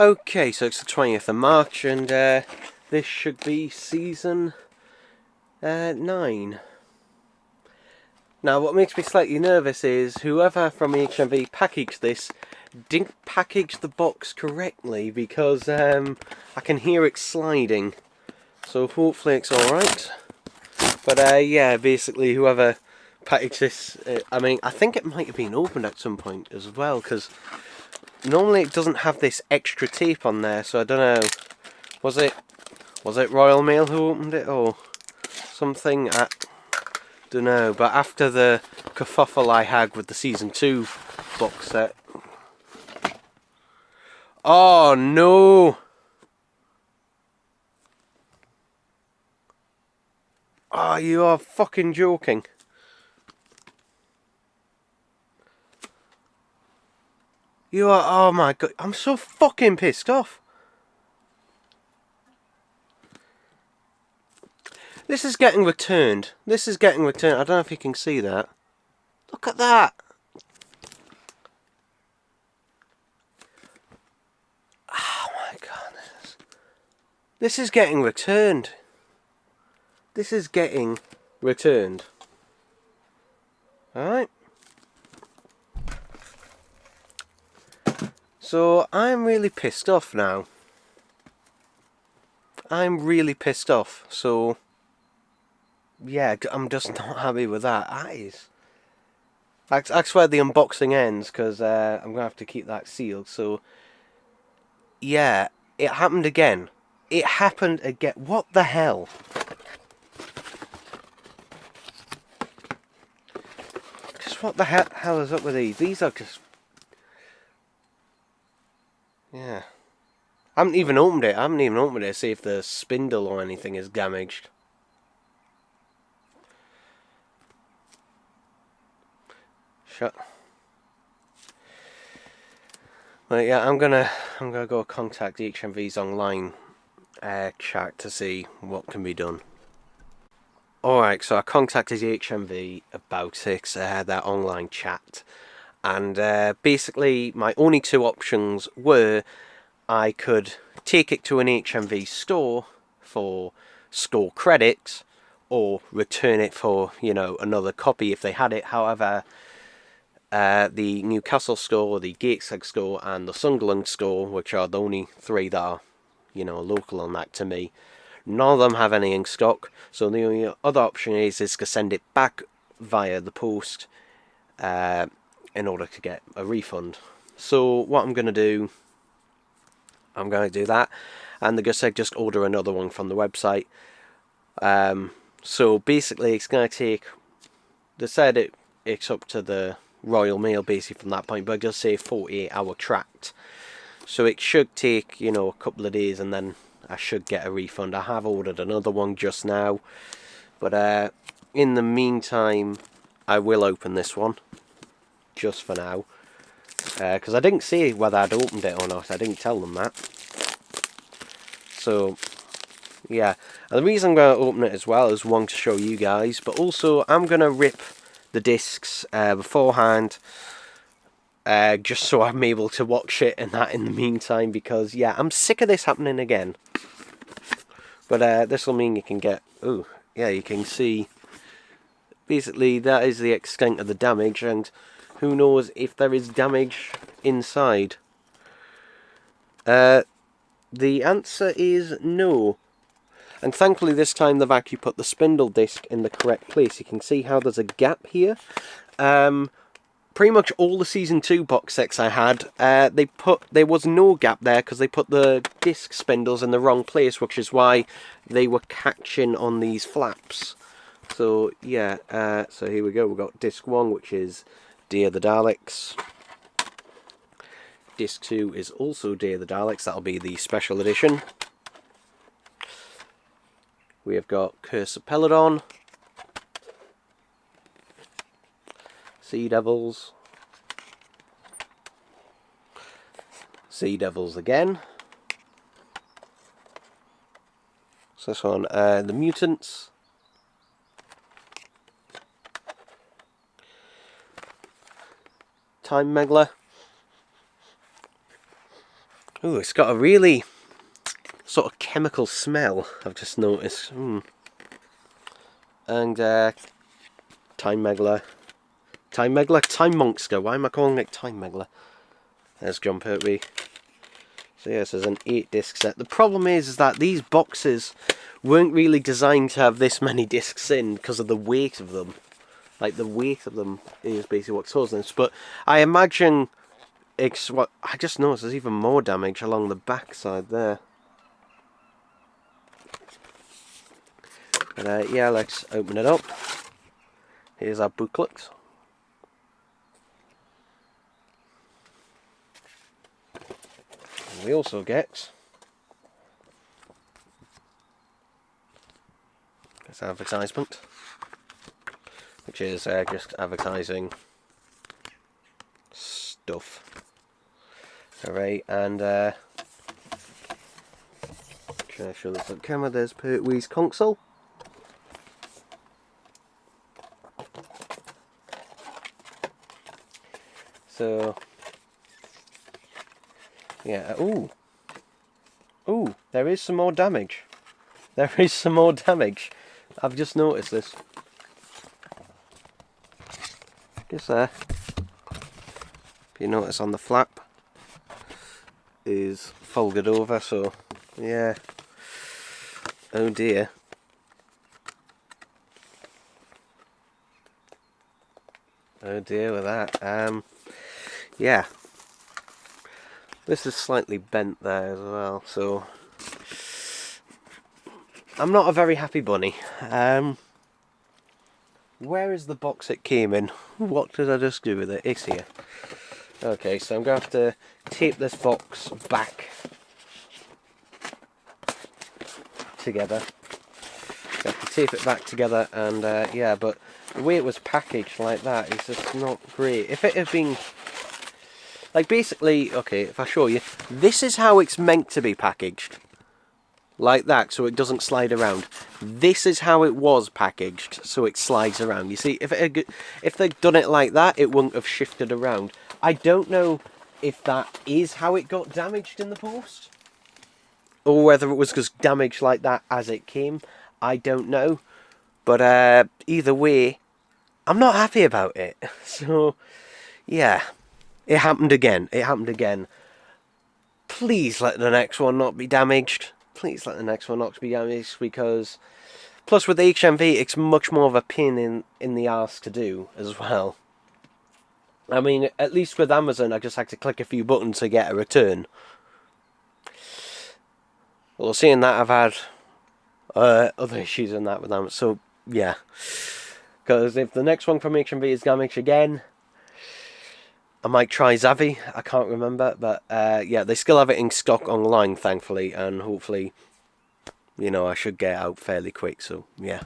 Okay, so it's the 20th of March, and this should be season 9. Now, what makes me slightly nervous is whoever from HMV packaged this didn't package the box correctly, because I can hear it sliding. So hopefully it's alright. But yeah, basically whoever packaged this, I mean, I think it might have been opened at some point as well, because normally it doesn't have this extra tape on there, so I don't know. Was it Royal Mail who opened it, or something? I don't know. But after the kerfuffle I had with the Season 2 box set... Oh no! Oh, you are fucking joking. You are... Oh my god, I'm so fucking pissed off. This is getting returned. This is getting returned. I don't know if you can see that. Look at that. Oh my goodness. This is getting returned. This is getting returned. Alright. So, I'm really pissed off now. I'm really pissed off. So... yeah, I'm just not happy with that. That's where the unboxing ends, because I'm going to have to keep that sealed. So, yeah, it happened again. It happened again. What the hell? Just what the hell is up with these? These are just... yeah. I haven't even opened it. I haven't even opened it to see if the spindle or anything is damaged. Shut. Well, yeah, I'm gonna go contact the HMV's online chat to see what can be done. Alright, so I contacted the HMV about it, their online chat, and basically my only two options were I could take it to an HMV store for store credits, or return it for, you know, another copy if they had it. However, the Newcastle store, the Gateshead store, and the Sunderland store, which are the only three that are, you know, local on that to me, none of them have any in stock. So the only other option is to send it back via the post in order to get a refund. So what I'm going to do, I'm going to do that, and the said just order another one from the website. So basically it's going to take, they said it's up to the Royal Mail basically from that point, but it does say 48-hour tracked. So it should take, you know, a couple of days, and then I should get a refund. I have ordered another one just now, but in the meantime I will open this one just for now, because I didn't see whether I'd opened it or not. I didn't tell them that. So yeah, and the reason I'm going to open it as well is, one, to show you guys, but also I'm going to rip the discs beforehand, just so I'm able to watch it and that in the meantime, because yeah, I'm sick of this happening again. But this will mean you can get, oh yeah, you can see basically that is the extent of the damage, and who knows if there is damage inside. The answer is no. And thankfully this time they've actually put the spindle disc in the correct place. You can see how there's a gap here. Pretty much all the Season 2 box sets I had, there was no gap there, because they put the disc spindles in the wrong place, which is why they were catching on these flaps. So yeah, so here we go. We've got disc 1, which is Day of the Daleks. Disc 2 is also Day of the Daleks. That'll be the special edition. We have got Curse of Peladon, Sea Devils, Sea Devils again. So this one, the Mutants, Time Megler, Ooh, it's got a really sort of chemical smell, I've just noticed. And Time Monster. Why am I calling it Time Megler? There's John Pertwee. So yes, there's an 8-disc set. The problem is that these boxes weren't really designed to have this many discs in because of the weight of them. Like, the weight of them is basically what's causing this. But I imagine it's what I just noticed. There's even more damage along the back side there. But yeah, let's open it up. Here's our booklet. And we also get this advertisement, which is just advertising stuff. Alright, and can I show this on camera? There's Pertwee's console. So yeah, ooh, there is some more damage. There is some more damage. I've just noticed this. Guess there. If you notice on the flap is folded over, so yeah. Oh dear. Oh dear with that. Yeah. This is slightly bent there as well, so I'm not a very happy bunny. Where is the box it came in? What did I just do with it? It's here. Okay, so I'm going to have to tape this box back together. I have to tape it back together, and yeah, but the way it was packaged like that is just not great. If it had been, like, basically, okay, if I show you, this is how it's meant to be packaged. Like that, so it doesn't slide around. This is how it was packaged, so it slides around. You see, if they'd done it like that, it wouldn't have shifted around. I don't know if that is how it got damaged in the post, or whether it was just damaged like that as it came. I don't know. But either way, I'm not happy about it. So, yeah. It happened again. It happened again. Please let the next one not be damaged. Please let the next one not be damaged, because plus with HMV it's much more of a pain in the arse to do as well. I mean, at least with Amazon I just had to click a few buttons to get a return. Well, seeing that, I've had other issues in that with Amazon, so yeah. Because if the next one from HMV is damaged again, I might try Zavvi. I can't remember, but yeah, they still have it in stock online, thankfully, and hopefully, you know, I should get it out fairly quick, so yeah.